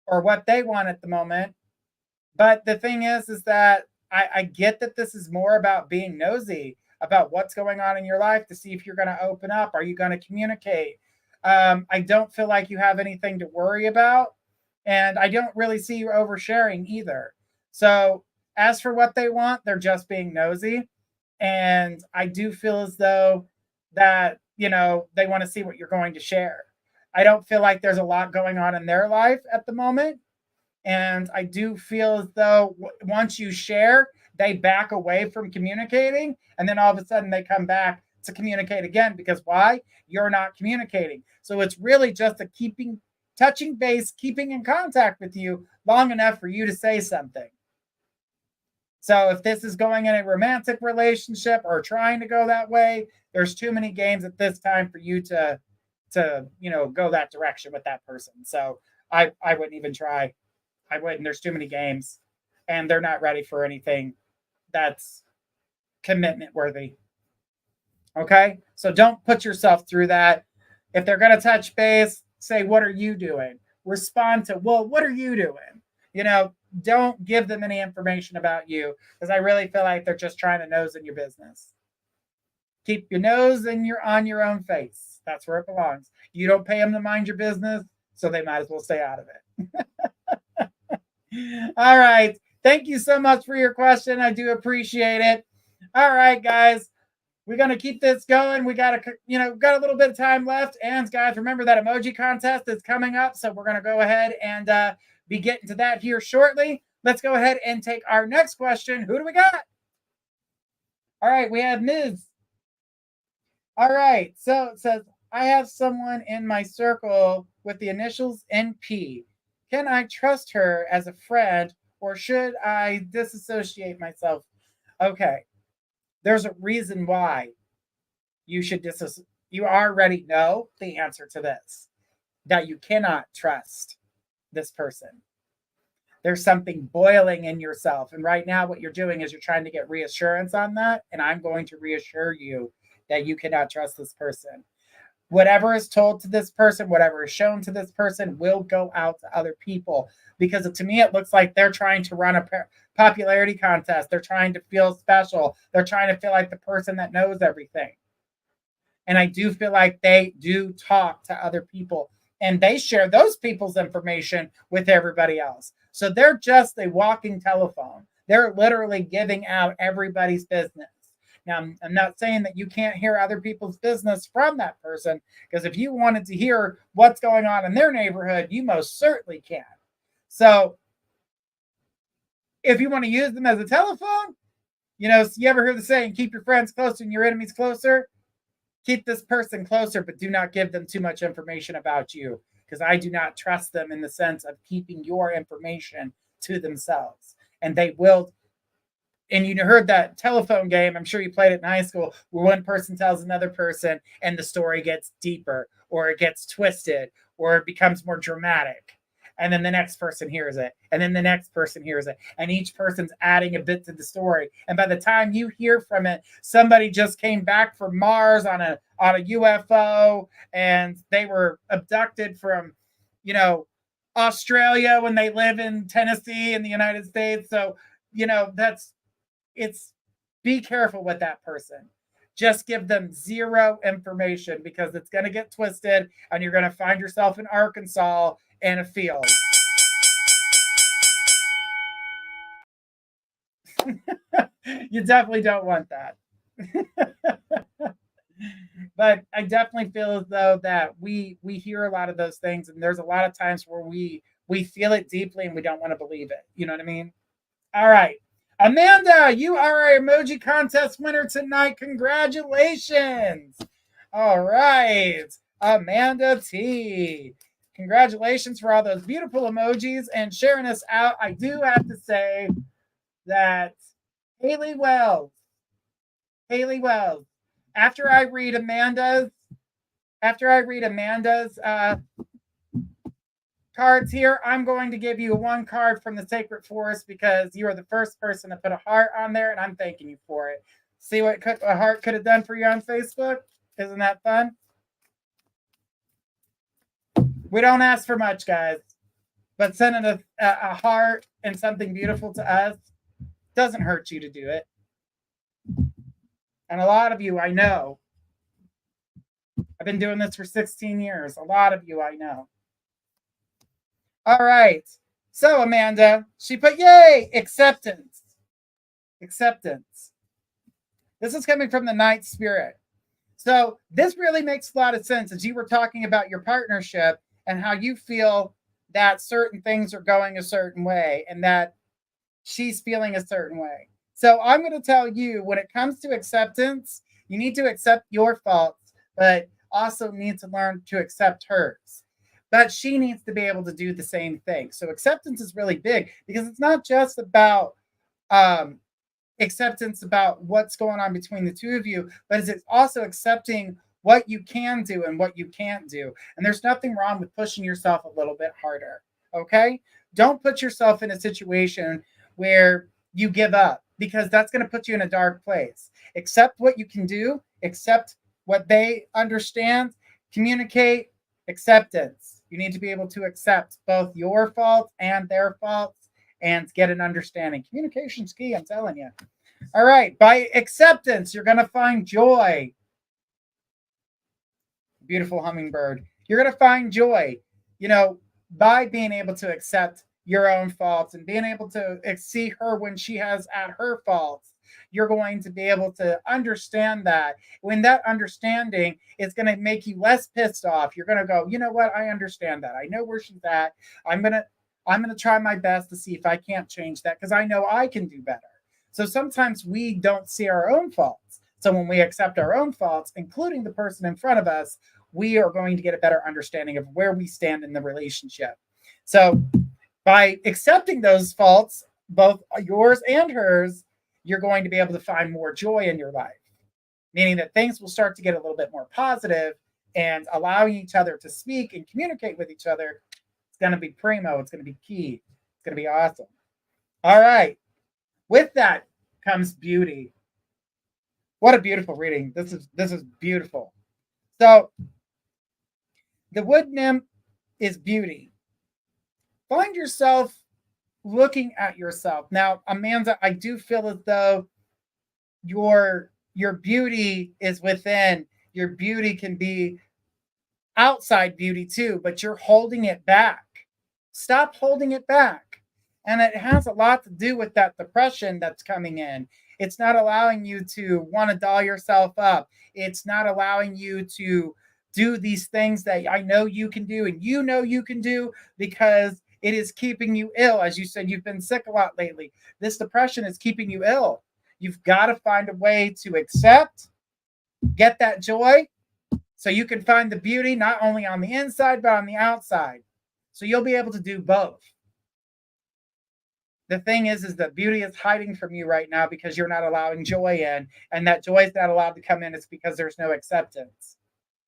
or what they want at the moment. But the thing is that I get that this is more about being nosy about what's going on in your life to see if you're going to open up. Are you going to communicate? I don't feel like you have anything to worry about. And I don't really see you oversharing either. So, as for what they want, they're just being nosy. And I do feel as though that, they want to see what you're going to share. I don't feel like there's a lot going on in their life at the moment. And I do feel as though once you share, they back away from communicating. And then all of a sudden they come back to communicate again because why? You're not communicating. So it's really just a touching base, keeping in contact with you long enough for you to say something. So if this is going in a romantic relationship or trying to go that way, there's too many games at this time for you to go that direction with that person. So I wouldn't even try. I wouldn't. There's too many games, and they're not ready for anything that's commitment worthy. Okay, so don't put yourself through that. If they're going to touch base, say, "What are you doing?" Respond to, "Well, what are you doing?" Don't give them any information about you because I really feel like they're just trying to nose in your business. Keep your nose on your own face. That's where it belongs. You don't pay them to mind your business, so they might as well stay out of it. All right. Thank you so much for your question. I do appreciate it. All right, guys. We're going to keep this going. We got a little bit of time left. And guys, remember that emoji contest is coming up. So we're going to go ahead and be getting to that here shortly. Let's go ahead and take our next question. Who do we got? All right, we have Ms. All right. So it says, I have someone in my circle with the initials NP. Can I trust her as a friend or should I disassociate myself? Okay. There's a reason why you should you already know the answer to this, that you cannot trust this person. There's something boiling in yourself. And right now, what you're doing is you're trying to get reassurance on that. And I'm going to reassure you that you cannot trust this person. Whatever is told to this person, whatever is shown to this person will go out to other people. Because to me, it looks like they're trying to run a popularity contest. They're trying to feel special. They're trying to feel like the person that knows everything. And I do feel like they do talk to other people. And they share those people's information with everybody else. So they're just a walking telephone. They're literally giving out everybody's business. Now, I'm not saying that you can't hear other people's business from that person, because if you wanted to hear what's going on in their neighborhood, you most certainly can. So if you want to use them as a telephone, you ever hear the saying, keep your friends closer and your enemies closer? Keep this person closer, but do not give them too much information about you, because I do not trust them in the sense of keeping your information to themselves. And they will. And you heard that telephone game, I'm sure you played it in high school, where one person tells another person and the story gets deeper or it gets twisted or it becomes more dramatic. And then the next person hears it. And then the next person hears it. And each person's adding a bit to the story. And by the time you hear from it, somebody just came back from Mars on a UFO and they were abducted from, Australia when they live in Tennessee in the United States. So, be careful with that person. Just give them zero information because it's going to get twisted and you're going to find yourself in Arkansas in a field. You definitely don't want that. But I definitely feel as though that we hear a lot of those things, and there's a lot of times where we feel it deeply and we don't want to believe it. You know what I mean? All right. Amanda, you are our emoji contest winner tonight. Congratulations. All right. Amanda T. Congratulations for all those beautiful emojis and sharing us out. I do have to say that Haley Wells, after I read Amanda's cards here, I'm going to give you one card from the Sacred Forest because you are the first person to put a heart on there, and I'm thanking you for it. See what a heart could have done for you on Facebook? Isn't that fun? We don't ask for much, guys, but sending a heart and something beautiful to us doesn't hurt you to do it. And a lot of you, I know, I've been doing this for 16 years. A lot of you, I know. All right. So, Amanda, she put, yay, acceptance. Acceptance. This is coming from the Night Spirit. So this really makes a lot of sense as you were talking about your partnership and how you feel that certain things are going a certain way and that she's feeling a certain way. So I'm going to tell you, when it comes to acceptance, you need to accept your faults, but also need to learn to accept hers. But she needs to be able to do the same thing. So acceptance is really big because it's not just about acceptance about what's going on between the two of you, but it's also accepting what you can do and what you can't do. And there's nothing wrong with pushing yourself a little bit harder. Okay? Don't put yourself in a situation where you give up, because that's going to put you in a dark place. Accept what you can do, accept what they understand, communicate, acceptance. You need to be able to accept both your faults and their faults and get an understanding. Communication's key, I'm telling you. All right, by acceptance, you're going to find joy. Beautiful hummingbird. You're going to find joy, by being able to accept your own faults and being able to see her when she has at her faults. You're going to be able to understand that. When that understanding is going to make you less pissed off, you're going to go, you know what? I understand that. I know where she's at. I'm going to try my best to see if I can't change that, because I know I can do better. So sometimes we don't see our own faults. So when we accept our own faults, including the person in front of us, we are going to get a better understanding of where we stand in the relationship. So by accepting those faults, both yours and hers, you're going to be able to find more joy in your life, meaning that things will start to get a little bit more positive, and allowing each other to speak and communicate with each other. It's going to be primo. It's going to be key. It's going to be awesome. All right. With that comes beauty. What a beautiful reading. This is beautiful. So the wood nymph is beauty. Find yourself looking at yourself. Now, Amanda, I do feel as though your beauty is within. Your beauty can be outside beauty too, but you're holding it back. Stop holding it back. And it has a lot to do with that depression that's coming in. It's not allowing you to want to doll yourself up. It's not allowing you to do these things that I know you can do and you can do, because it is keeping you ill. As you said, you've been sick a lot lately. This depression is keeping you ill. You've got to find a way to accept, get that joy, so you can find the beauty not only on the inside, but on the outside. So you'll be able to do both. The thing is that beauty is hiding from you right now because you're not allowing joy in, and that joy is not allowed to come in. It's because there's no acceptance.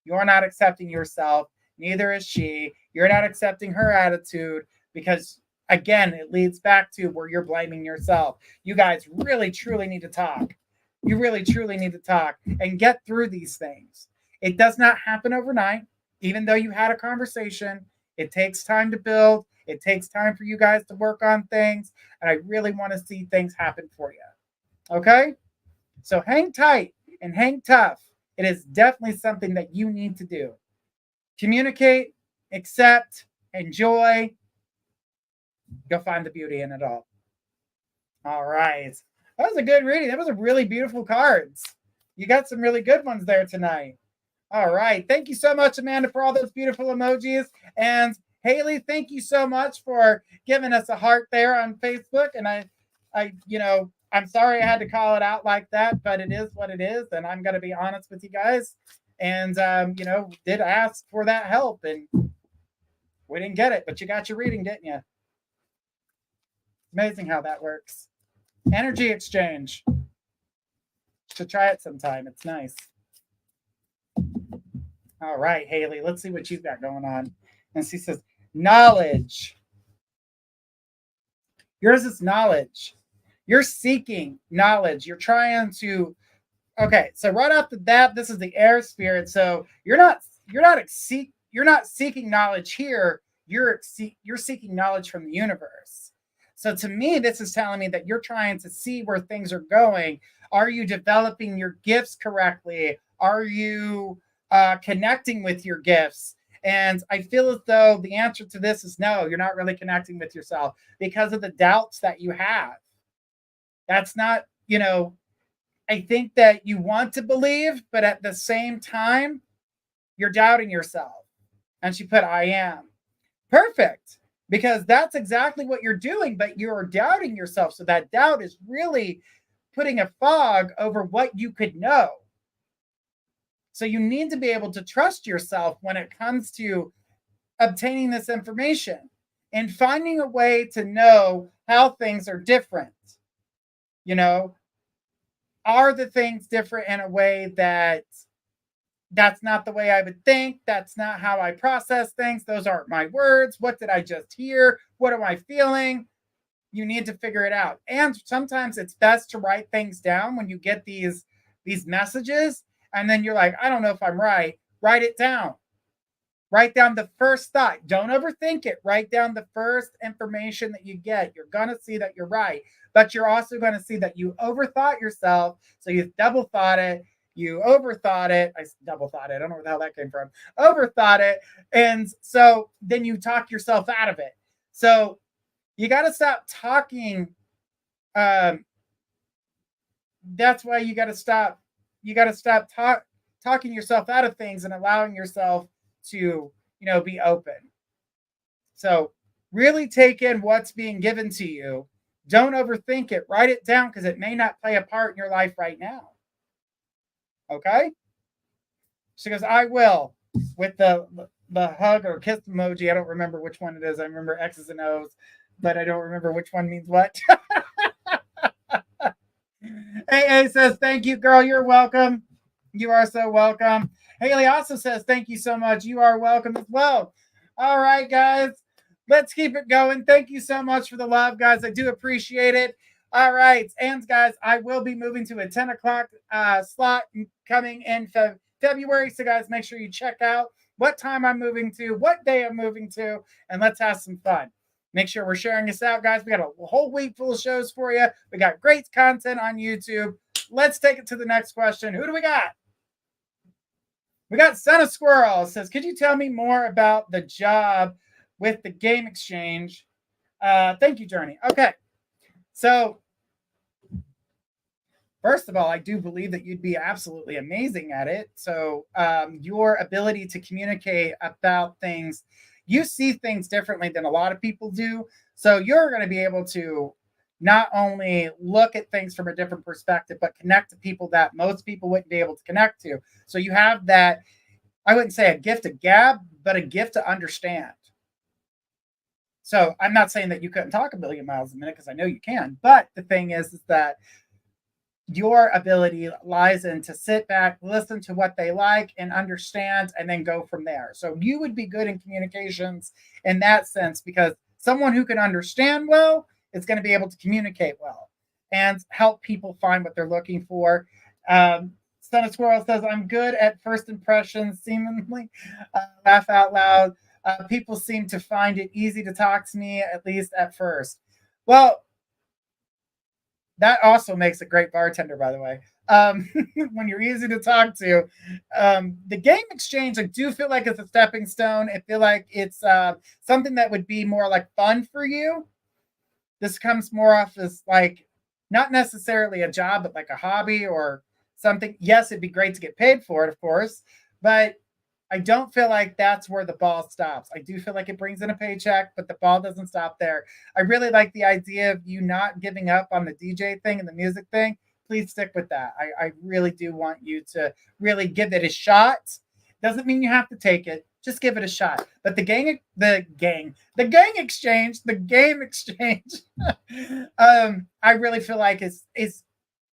You're not accepting yourself. Neither is she. You're not accepting her attitude because, again, it leads back to where you're blaming yourself. You guys really, truly need to talk. You really, truly need to talk and get through these things. It does not happen overnight. Even though you had a conversation, it takes time to build. It takes time for you guys to work on things. And I really want to see things happen for you. Okay? So hang tight and hang tough. It is definitely something that you need to do. Communicate, accept, enjoy. You'll find the beauty in it all. All right. That was a good reading. That was a really beautiful cards. You got some really good ones there tonight. All right. Thank you so much, Amanda, for all those beautiful emojis. And Haley, thank you so much for giving us a heart there on Facebook. And I'm sorry I had to call it out like that, but it is what it is. And I'm going to be honest with you guys. And, did ask for that help, and we didn't get it, but you got your reading, didn't you? Amazing how that works. Energy exchange. Should try it sometime. It's nice. All right, Haley, let's see what you've got going on. And she says, knowledge. Yours is knowledge. You're seeking knowledge. You're trying to Okay, so right off the bat, this is the air spirit. So you're not seeking knowledge here. You're seeking knowledge from the universe. So to me, this is telling me that you're trying to see where things are going. Are you developing your gifts correctly? Are you connecting with your gifts? And I feel as though the answer to this is no, you're not really connecting with yourself because of the doubts that you have. That's not, I think that you want to believe, but at the same time, you're doubting yourself. And she put, I am. Perfect. Because that's exactly what you're doing, but you're doubting yourself. So that doubt is really putting a fog over what you could know. So you need to be able to trust yourself when it comes to obtaining this information and finding a way to know how things are different. Are the things different in a way that's not the way I would think? That's not how I process things. Those aren't my words. What did I just hear? What am I feeling? You need to figure it out. And sometimes it's best to write things down when you get these messages. And then you're like, I don't know if I'm right. Write it down. Write down the first thought. Don't overthink it. Write down the first information that you get. You're going to see that you're right. But you're also going to see that you overthought yourself. So you double thought it. You overthought it. I double thought it. I don't know where the hell that came from. Overthought it. And so then you talk yourself out of it. So you got to stop talking. That's why you got to stop. You got to stop talking yourself out of things and allowing yourself to, be open. So really take in what's being given to you. Don't overthink it. Write it down because it may not play a part in your life right now. Okay? She goes, I will, with the hug or kiss emoji. I don't remember which one it is. I remember X's and O's, but I don't remember which one means what. AA says, thank you, girl. You're welcome. You are so welcome. Haley also says, thank you so much. You are welcome as well. All right, guys. Let's keep it going. Thank you so much for the love, guys. I do appreciate it. All right. And, guys, I will be moving to a 10 o'clock slot coming in February. So, guys, make sure you check out what time I'm moving to, what day I'm moving to, and let's have some fun. Make sure we're sharing this out, guys. We got a whole week full of shows for you. We got great content on YouTube. Let's take it to the next question. Who do we got? We got Son of Squirrel. It says, could you tell me more about the job with the game exchange? Thank you, Journey. Okay. So, first of all, I do believe that you'd be absolutely amazing at it. So, your ability to communicate about things, you see things differently than a lot of people do. So, you're going to be able to not only look at things from a different perspective, but connect to people that most people wouldn't be able to connect to. So, you have that, I wouldn't say a gift of gab, but a gift to understand. So I'm not saying that you couldn't talk a million miles a minute because I know you can. But the thing is that your ability lies in to sit back, listen to what they like and understand, and then go from there. So you would be good in communications in that sense because someone who can understand well is going to be able to communicate well and help people find what they're looking for. Son of Squirrel says, I'm good at first impressions, seemingly. Laugh out loud. People seem to find it easy to talk to me, at least at first. Well, that also makes a great bartender, by the way. When you're easy to talk to. The game exchange, I do feel like it's a stepping stone. I feel like it's something that would be more like fun for you. This comes more off as like not necessarily a job, but like a hobby or something. Yes, it'd be great to get paid for it, of course, but I don't feel like that's where the ball stops. I do feel like it brings in a paycheck, but the ball doesn't stop there. I really like the idea of you not giving up on the DJ thing and the music thing. Please stick with that. I really do want you to really give it a shot. Doesn't mean you have to take it. Just give it a shot. But the game exchange, I really feel like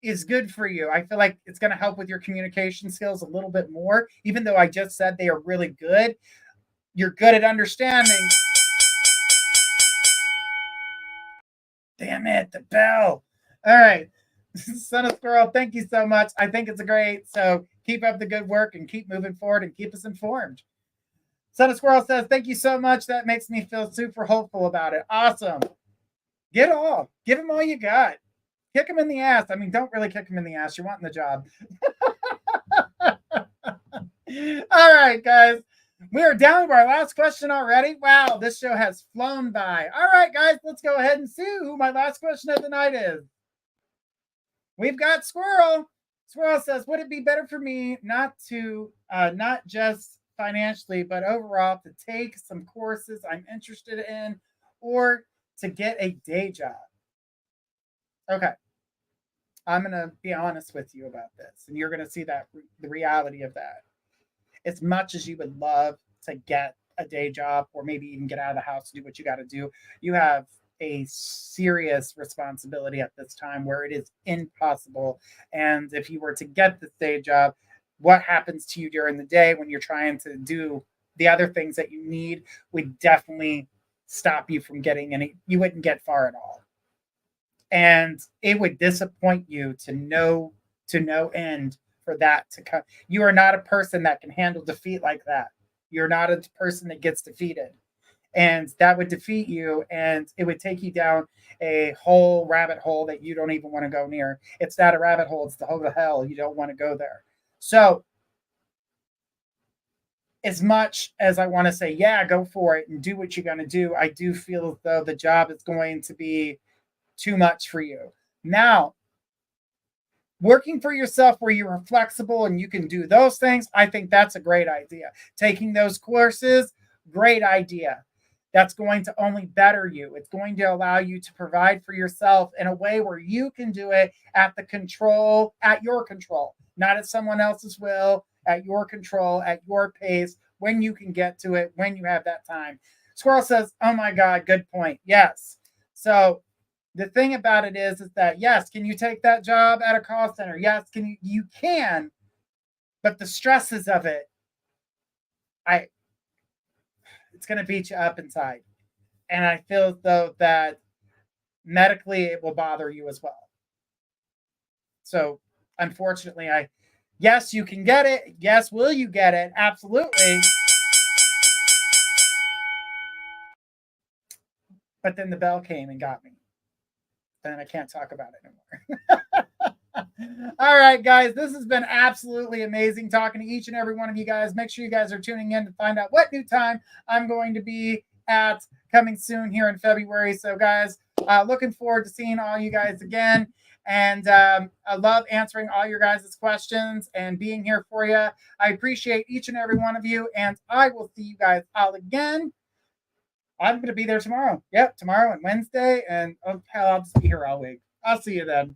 is good for you. I feel like it's going to help with your communication skills a little bit more, even though I just said they are really good. You're good at understanding. Damn it, the bell. All right. Son of Squirrel, thank you so much. I think it's great. So keep up the good work and keep moving forward and keep us informed. Son of Squirrel says, thank you so much. That makes me feel super hopeful about it. Awesome. Give him all you got. Kick him in the ass. I mean, don't really kick him in the ass. You're wanting the job. All right, guys. We are down to our last question already. Wow, this show has flown by. All right, guys, let's go ahead and see who my last question of the night is. We've got Squirrel. Squirrel says, would it be better for me not just financially, but overall to take some courses I'm interested in or to get a day job? Okay. I'm going to be honest with you about this, and you're going to see that the reality of that. As much as you would love to get a day job or maybe even get out of the house to do what you got to do, you have a serious responsibility at this time where it is impossible. And if you were to get this day job, what happens to you during the day when you're trying to do the other things that you need would definitely stop you from getting any, you wouldn't get far at all. And it would disappoint you to no end for that to come. You are not a person that can handle defeat like that. You're not a person that gets defeated. And that would defeat you, and it would take you down a whole rabbit hole that you don't even want to go near. It's not a rabbit hole, it's the hole of hell. You don't want to go there. So as much as I want to say, yeah, go for it and do what you're going to do, I do feel as though the job is going to be too much for you. Now, working for yourself where you're flexible and you can do those things, I think that's a great idea. Taking those courses, great idea. That's going to only better you. It's going to allow you to provide for yourself in a way where you can do it at your control, not at someone else's will, at your control, at your pace, when you can get to it, when you have that time. Squirrel says, oh my God, good point. Yes. So the thing about it is that, yes, can you take that job at a call center? Yes, you can, but the stresses of it, it's going to beat you up inside. And I feel as though that medically it will bother you as well. So unfortunately, yes, you can get it. Yes, will you get it? Absolutely. But then the bell came and got me. And I can't talk about it anymore. All right, guys, this has been absolutely amazing talking to each and every one of you guys. Make sure you guys are tuning in to find out what new time I'm going to be at coming soon here in February. So, guys, looking forward to seeing all you guys again. And I love answering all your guys' questions and being here for you. I appreciate each and every one of you, and I will see you guys all again. I'm going to be there tomorrow. Yep, tomorrow and Wednesday, and I'll just be here all week. I'll see you then.